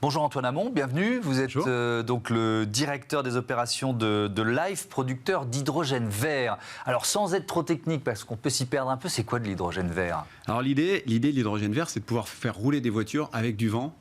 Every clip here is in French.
Bonjour Antoine Hamon, bienvenue. Vous êtes donc le directeur des opérations de Life, producteur d'hydrogène vert. Alors sans être trop technique, parce qu'on peut s'y perdre un peu, c'est quoi de l'hydrogène vert? Alors l'idée de l'hydrogène vert, c'est de pouvoir faire rouler des voitures avec du vent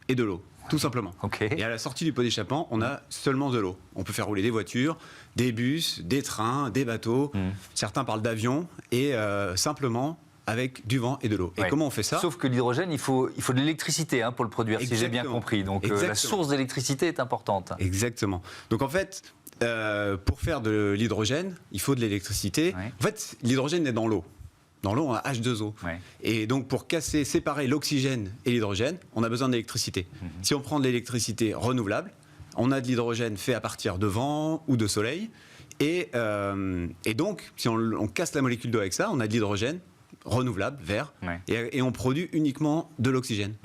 et de l'eau. Tout simplement. Okay. Et à la sortie du pot d'échappement, on a seulement de l'eau. On peut faire rouler des voitures, des bus, des trains, des bateaux. Certains parlent d'avions et simplement avec du vent et de l'eau. Et comment on fait ça? Sauf que l'hydrogène, il faut de l'électricité pour le produire, si j'ai bien compris. Donc la source d'électricité est importante. Exactement. Donc en fait, pour faire de l'hydrogène, il faut de l'électricité. En fait, l'hydrogène est dans l'eau. Dans l'eau, on a H2O. Et donc, pour séparer l'oxygène et l'hydrogène, on a besoin d'électricité. Si on prend de l'électricité renouvelable, on a de l'hydrogène fait à partir de vent ou de soleil. Et donc, si on casse la molécule d'eau avec ça, on a de l'hydrogène renouvelable, vert, et on produit uniquement de l'oxygène.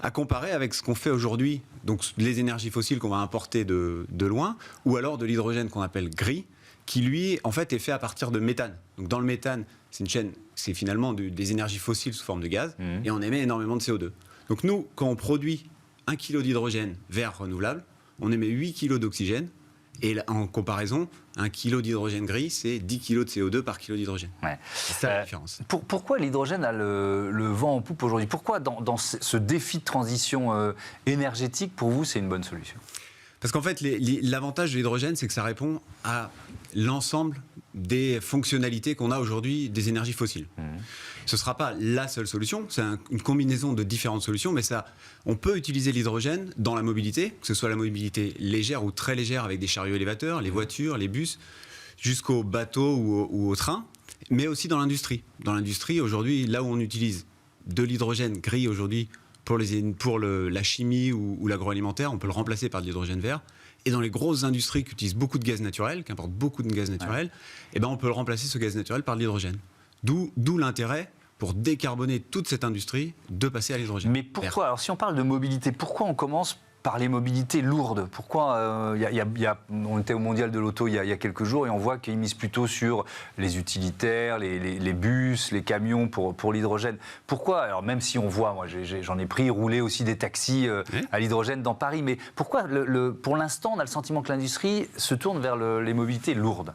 À comparer avec ce qu'on fait aujourd'hui, donc les énergies fossiles qu'on va importer de loin, ou alors de l'hydrogène qu'on appelle gris, qui lui, en fait, est fait à partir de méthane. Donc dans le méthane, c'est une chaîne, c'est finalement des énergies fossiles sous forme de gaz, et on émet énormément de CO2. Donc nous, quand on produit 1 kg d'hydrogène vert renouvelable, on émet 8 kg d'oxygène, et là, en comparaison, 1 kg d'hydrogène gris, c'est 10 kg de CO2 par kilo d'hydrogène. C'est ça la différence. Pourquoi l'hydrogène a le vent en poupe aujourd'hui? Pourquoi dans ce défi de transition énergétique, pour vous, c'est une bonne solution? Parce qu'en fait, l'avantage de l'hydrogène, c'est que ça répond à l'ensemble des fonctionnalités qu'on a aujourd'hui des énergies fossiles. Ce ne sera pas la seule solution, c'est une combinaison de différentes solutions, mais on peut utiliser l'hydrogène dans la mobilité, que ce soit la mobilité légère ou très légère avec des chariots élévateurs, les voitures, les bus, jusqu'aux bateaux ou aux trains, mais aussi dans l'industrie. Dans l'industrie, aujourd'hui, là où on utilise de l'hydrogène gris aujourd'hui, pour la chimie ou l'agroalimentaire, on peut le remplacer par de l'hydrogène vert. Et dans les grosses industries qui utilisent beaucoup de gaz naturel, qui importent beaucoup de gaz naturel, on peut le remplacer, ce gaz naturel, par de l'hydrogène. D'où l'intérêt, pour décarboner toute cette industrie, de passer à l'hydrogène. Mais pourquoi, alors si on parle de mobilité, pourquoi on commence par les mobilités lourdes? Pourquoi on était au mondial de l'auto il y a quelques jours et on voit qu'ils misent plutôt sur les utilitaires, les bus, les camions pour l'hydrogène. Pourquoi? Alors même si on voit, moi j'en ai pris rouler aussi des taxis à l'hydrogène dans Paris, mais pourquoi pour l'instant on a le sentiment que l'industrie se tourne vers les mobilités lourdes?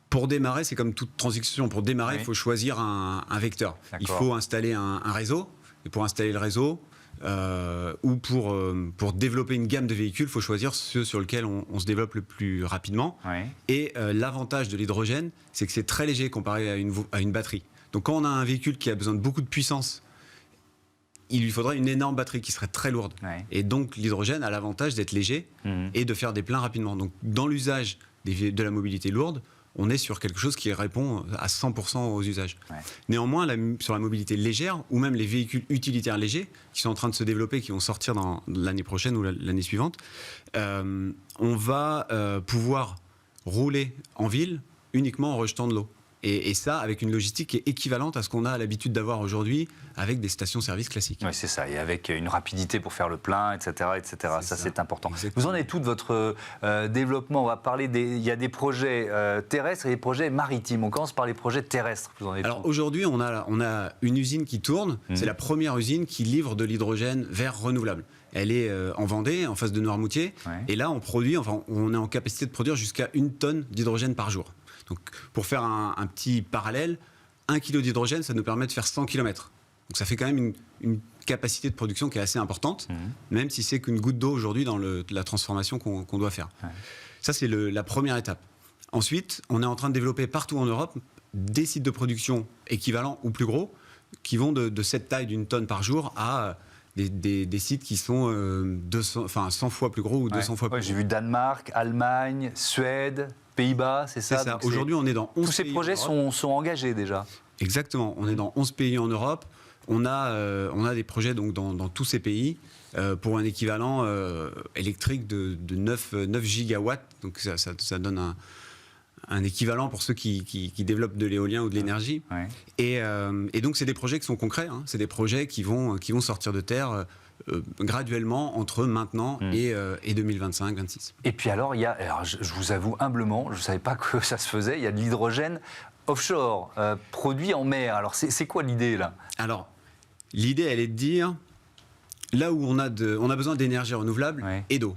Pour démarrer, c'est comme toute transition. Pour démarrer, il faut choisir un vecteur. Il faut installer un réseau. Et pour installer le réseau, ou pour développer une gamme de véhicules, il faut choisir ceux sur lesquels on se développe le plus rapidement. Et l'avantage de l'hydrogène, c'est que c'est très léger comparé à une batterie. Donc quand on a un véhicule qui a besoin de beaucoup de puissance, il lui faudrait une énorme batterie qui serait très lourde. Et donc l'hydrogène a l'avantage d'être léger et de faire des pleins rapidement. Donc dans l'usage de la mobilité lourde, on est sur quelque chose qui répond à 100% aux usages. Néanmoins, sur la mobilité légère, ou même les véhicules utilitaires légers, qui sont en train de se développer, qui vont sortir dans l'année prochaine ou l'année suivante, on va pouvoir rouler en ville uniquement en rejetant de l'eau. Et ça, avec une logistique qui est équivalente à ce qu'on a l'habitude d'avoir aujourd'hui avec des stations-service classiques. Oui, c'est ça. Et avec une rapidité pour faire le plein, etc. etc. Ça, c'est important. Exactement. Vous en êtes tout de votre développement? On va parler il y a des projets terrestres et des projets maritimes. On commence par les projets terrestres. Vous en êtes Alors aujourd'hui, on a une usine qui tourne. C'est la première usine qui livre de l'hydrogène vert renouvelable. Elle est en Vendée, en face de Noirmoutier. Et là, on est en capacité de produire jusqu'à 1 tonne d'hydrogène par jour. Donc, pour faire un petit parallèle, 1 kg d'hydrogène, ça nous permet de faire 100 km. Donc ça fait quand même une capacité de production qui est assez importante, même si c'est qu'une goutte d'eau aujourd'hui dans la transformation qu'on doit faire. Ça, c'est la première étape. Ensuite, on est en train de développer partout en Europe des sites de production équivalents ou plus gros, qui vont de cette taille d'1 tonne par jour à des sites qui sont 100 fois plus gros ou 200 fois plus gros. J'ai vu Danemark, Allemagne, Suède, Pays-Bas, c'est ça? C'est ça. Aujourd'hui, on est dans 11 pays. Tous ces projets sont engagés déjà. Exactement. On est dans 11 pays en Europe. On a des projets donc, dans tous ces pays pour un équivalent électrique de 9 gigawatts. Donc ça donne un équivalent pour ceux qui développent de l'éolien ou de l'énergie. Et donc, c'est des projets qui sont concrets. C'est des projets qui vont sortir de terre graduellement entre maintenant et 2025-26. Et puis alors, je vous avoue humblement, je ne savais pas que ça se faisait, il y a de l'hydrogène offshore, produit en mer. Alors, c'est quoi l'idée, là? Alors, l'idée, elle est de dire, Là où on a besoin d'énergie renouvelable et d'eau.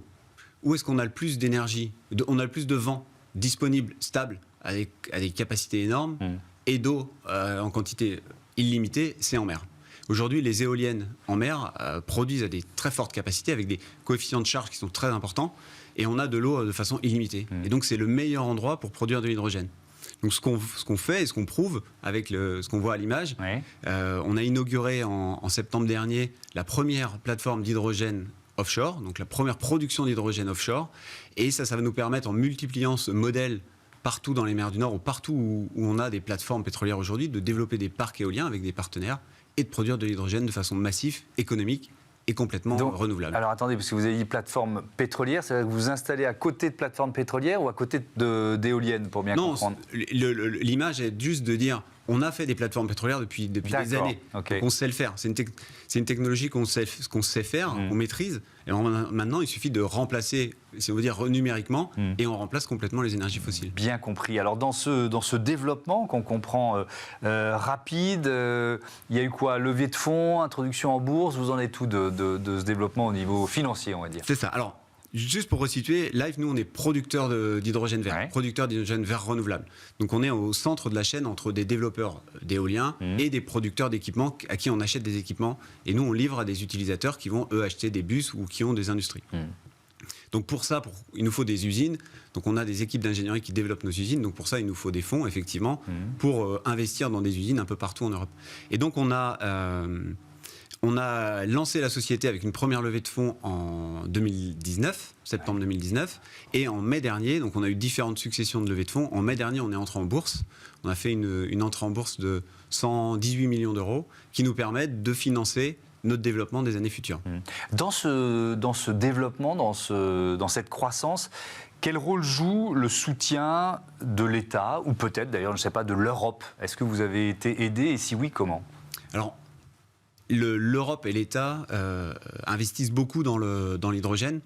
Où est-ce qu'on a le plus d'énergie, on a le plus de vent disponible, stable, à des capacités énormes, et d'eau en quantité illimitée, c'est en mer. Aujourd'hui, les éoliennes en mer produisent à des très fortes capacités, avec des coefficients de charge qui sont très importants, et on a de l'eau de façon illimitée. Et donc, c'est le meilleur endroit pour produire de l'hydrogène. Donc, ce qu'on fait et ce qu'on prouve avec ce qu'on voit à l'image, on a inauguré en septembre dernier la première plateforme d'hydrogène offshore, donc la première production d'hydrogène offshore, et ça va nous permettre, en multipliant ce modèle partout dans les mers du Nord, ou partout où on a des plateformes pétrolières aujourd'hui, de développer des parcs éoliens avec des partenaires et de produire de l'hydrogène de façon massive, économique et complètement renouvelable. Alors attendez, parce que vous avez dit plateforme pétrolière, c'est-à-dire que vous vous installez à côté de plateformes pétrolières ou à côté d'éoliennes, pour bien comprendre? Non, l'image est juste de dire, on a fait des plateformes pétrolières depuis des années, donc on sait le faire. C'est une technologie qu'on sait faire, qu'on maîtrise, et maintenant il suffit de remplacer, si on veut dire numériquement, et on remplace complètement les énergies fossiles. Bien compris. Alors dans ce développement qu'on comprend rapide, il y a eu quoi? Levée de fonds, introduction en bourse, vous en êtes où de ce développement au niveau financier, on va dire? C'est ça. Alors, juste pour resituer, Live, nous, on est producteur d'hydrogène vert, producteur d'hydrogène vert renouvelable. Donc, on est au centre de la chaîne entre des développeurs d'éoliens et des producteurs d'équipements à qui on achète des équipements. Et nous, on livre à des utilisateurs qui vont, eux, acheter des bus ou qui ont des industries. Donc, pour ça, il nous faut des usines. Donc, on a des équipes d'ingénierie qui développent nos usines. Donc, pour ça, il nous faut des fonds, effectivement, pour investir dans des usines un peu partout en Europe. Et donc, on a lancé la société avec une première levée de fonds en 2019, septembre 2019, et en mai dernier, donc on a eu différentes successions de levées de fonds. En mai dernier, on est entré en bourse. On a fait une entrée en bourse de 118 millions d'euros qui nous permettent de financer notre développement des années futures. Dans ce développement, dans cette croissance, quel rôle joue le soutien de l'État, ou peut-être d'ailleurs, je ne sais pas, de l'Europe? Est-ce que vous avez été aidé, et si oui, comment? Alors, l'Europe et l'État investissent beaucoup dans l'hydrogène,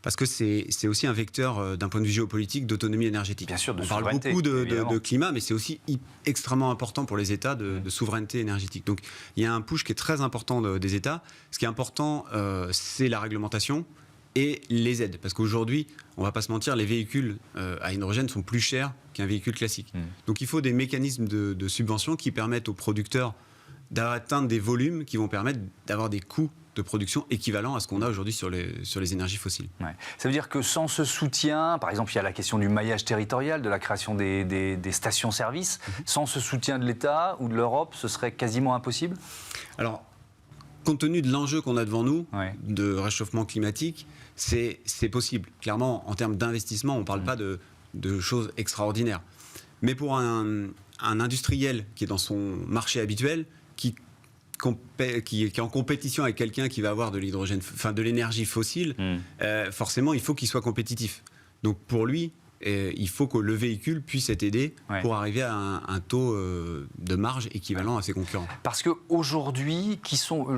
parce que c'est aussi un vecteur d'un point de vue géopolitique d'autonomie énergétique. Bien sûr, on parle beaucoup de climat, mais c'est aussi extrêmement important pour les États de souveraineté énergétique. Donc il y a un push qui est très important des États. Ce qui est important, c'est la réglementation et les aides. Parce qu'aujourd'hui, on ne va pas se mentir, les véhicules à hydrogène sont plus chers qu'un véhicule classique. Donc il faut des mécanismes de subvention qui permettent aux producteurs d'atteindre des volumes qui vont permettre d'avoir des coûts de production équivalents à ce qu'on a aujourd'hui sur les énergies fossiles. Ça veut dire que sans ce soutien, par exemple, il y a la question du maillage territorial, de la création des stations-service, sans ce soutien de l'État ou de l'Europe, ce serait quasiment impossible? Alors, compte tenu de l'enjeu qu'on a devant nous, de réchauffement climatique, c'est possible. Clairement, en termes d'investissement, on ne parle pas de choses extraordinaires. Mais pour un industriel qui est dans son marché habituel, qui est en compétition avec quelqu'un qui va avoir de l'hydrogène, enfin de l'énergie fossile, forcément, il faut qu'il soit compétitif. Donc pour lui, il faut que le véhicule puisse être aidé pour arriver à un taux de marge équivalent à ses concurrents. Parce qu'aujourd'hui,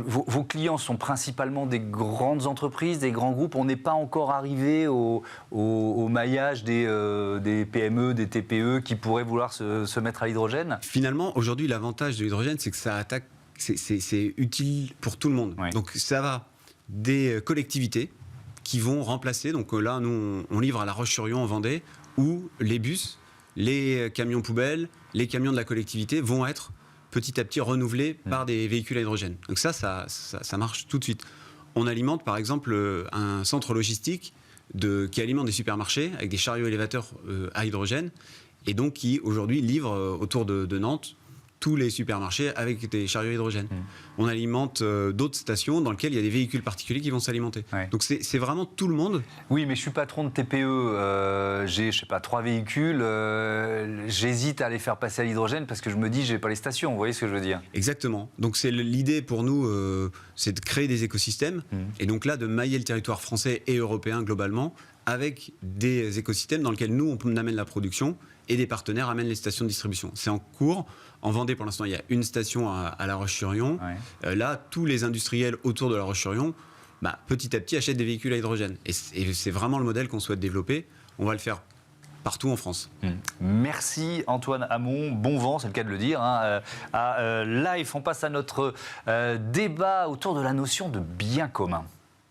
vos clients sont principalement des grandes entreprises, des grands groupes. On n'est pas encore arrivé au maillage des PME, des TPE qui pourraient vouloir se mettre à l'hydrogène. Finalement, aujourd'hui, l'avantage de l'hydrogène, c'est que ça attaque, c'est utile pour tout le monde. Donc ça va des collectivités qui vont remplacer, donc là nous on livre à La Roche-sur-Yon en Vendée, où les bus, les camions poubelles, les camions de la collectivité vont être petit à petit renouvelés par des véhicules à hydrogène. Donc ça marche tout de suite. On alimente par exemple un centre logistique qui alimente des supermarchés avec des chariots élévateurs à hydrogène, et donc qui aujourd'hui livre autour de Nantes tous les supermarchés avec des chariots à hydrogène. On alimente d'autres stations dans lesquelles il y a des véhicules particuliers qui vont s'alimenter. Donc c'est vraiment tout le monde. Oui, mais je suis patron de TPE, j'ai, je sais pas, 3 véhicules, j'hésite à les faire passer à l'hydrogène parce que je me dis, j'ai pas les stations, vous voyez ce que je veux dire? Exactement. Donc c'est l'idée pour nous, c'est de créer des écosystèmes, et donc là, de mailler le territoire français et européen globalement, avec des écosystèmes dans lesquels nous, on amène la production, et des partenaires amènent les stations de distribution. C'est en cours. En Vendée, pour l'instant, il y a une station à La Roche-sur-Yon. Là, tous les industriels autour de La Roche-sur-Yon, petit à petit, achètent des véhicules à hydrogène. Et c'est vraiment le modèle qu'on souhaite développer. On va le faire partout en France. Merci Antoine Hamon, bon vent, c'est le cas de le dire, hein, à Life. On passe à notre débat autour de la notion de bien commun.